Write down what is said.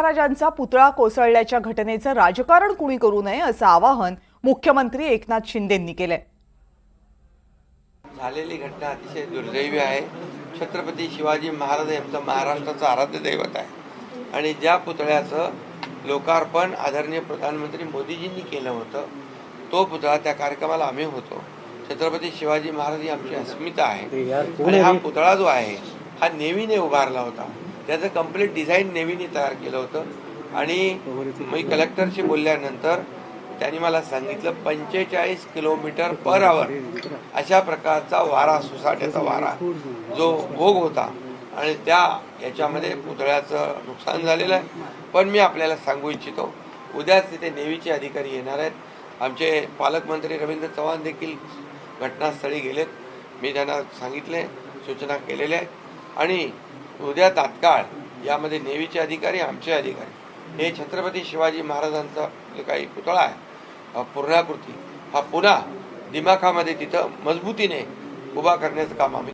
महाराजांचा पुतळा कोसळल्याच्या घटनेचं राजकारण कुणी करू नये असं आवाहन मुख्यमंत्री एकनाथ शिंदेंनी केलंय। झालेली घटना अतिशय दुर्दैवी आहे। छत्रपती शिवाजी महाराज यांचं महाराष्ट्राचं आराध्य दैवत आहे आणि ज्या पुतळ्याचं लोकार्पण आदरणीय प्रधानमंत्री मोदीजींनी केलं होतं तो पुतळा त्या कार्यक्रमाला आम्ही होतो। छत्रपती शिवाजी महाराज ही आमची अस्मिता आहे आणि हा पुतळा जो आहे हा नेव्हीने उभारला होता। त्याचं कंप्लीट डिझाईन नेव्हीने तयार केलं होतं आणि मी कलेक्टरशी बोलल्यानंतर त्यांनी मला सांगितलं 45 किलोमीटर पर आवर अशा प्रकारचा वारा, सुसाट्याचा वारा जो भोग होता आणि त्या याच्यामध्ये पुतळ्याचं नुकसान झालेलं आहे। पण मी आपल्याला सांगू इच्छितो, उद्याच तिथे नेव्हीचे अधिकारी येणार आहेत। आमचे पालकमंत्री रवींद्र चव्हाण देखील घटनास्थळी गेलेत। मी त्यांना सांगितले, सूचना केलेल्या आहेत आणि उद्या तात्काळ यामध्ये नेव्हीचे अधिकारी, आमचे अधिकारी हे छत्रपती शिवाजी महाराजांचा जे काही पुतळा आहे पूर्णाकृती हा पुन्हा दिमाखामध्ये तिथं मजबूतीने उभा करण्याचं काम आम्ही